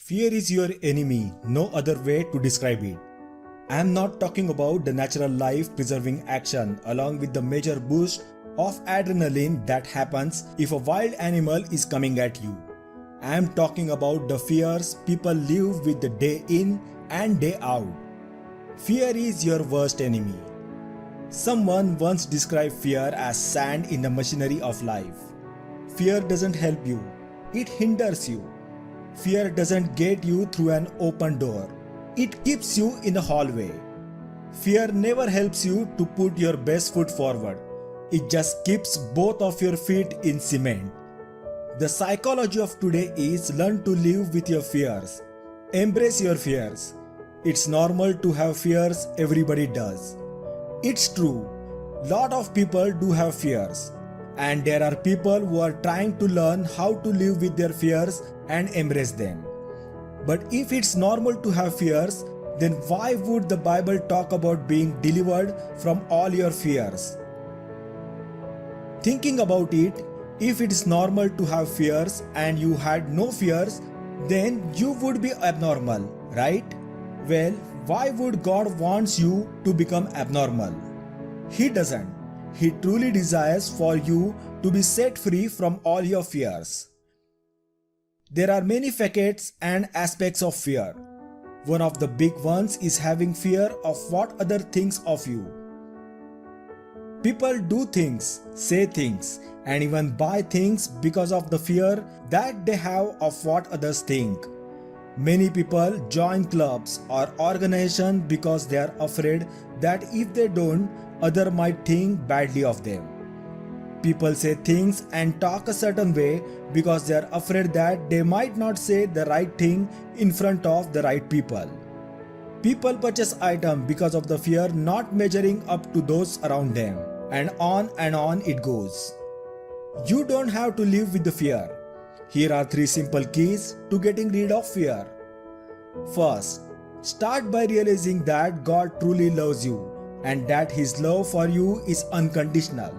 Fear is your enemy, no other way to describe it. I am not talking about the natural life preserving action along with the major boost of adrenaline that happens if a wild animal is coming at you. I am talking about the fears people live with the day in and day out. Fear is your worst enemy. Someone once described fear as sand in the machinery of life. Fear doesn't help you, it hinders you. Fear doesn't get you through an open door. It keeps you in a hallway. Fear never helps you to put your best foot forward. It just keeps both of your feet in cement. The psychology of today is learn to live with your fears. Embrace your fears. It's normal to have fears, everybody does. It's true, lot of people do have fears. And there are people who are trying to learn how to live with their fears and embrace them. But if it's normal to have fears, then why would the Bible talk about being delivered from all your fears? Thinking about it, if it is normal to have fears and you had no fears, then you would be abnormal, right? Well, why would God wants you to become abnormal? He doesn't. He truly desires for you to be set free from all your fears. There are many facets and aspects of fear. One of the big ones is having fear of what others think of you. People do things, say things, and even buy things because of the fear that they have of what others think. Many people join clubs or organizations because they are afraid that if they don't, others might think badly of them. People say things and talk a certain way because they are afraid that they might not say the right thing in front of the right people. People purchase items because of the fear not measuring up to those around them, and on it goes. You don't have to live with the fear. Here are 3 simple keys to getting rid of fear. First, start by realizing that God truly loves you and that His love for you is unconditional.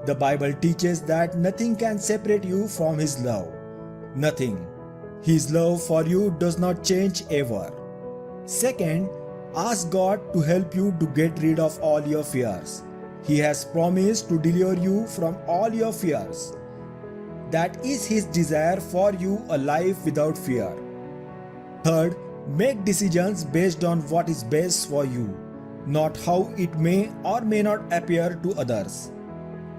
The Bible teaches that nothing can separate you from His love. Nothing. His love for you does not change ever. Second, ask God to help you to get rid of all your fears. He has promised to deliver you from all your fears. That is His desire for you, a life without fear. Third, make decisions based on what is best for you, not how it may or may not appear to others.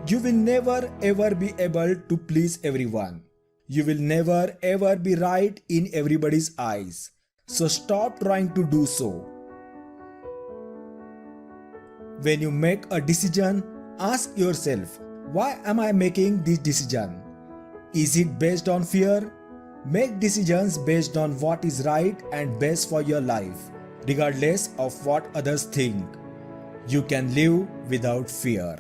You will never ever be able to please everyone. You will never ever be right in everybody's eyes. So stop trying to do so. When you make a decision, ask yourself, why am I making this decision? Is it based on fear? Make decisions based on what is right and best for your life, regardless of what others think. You can live without fear.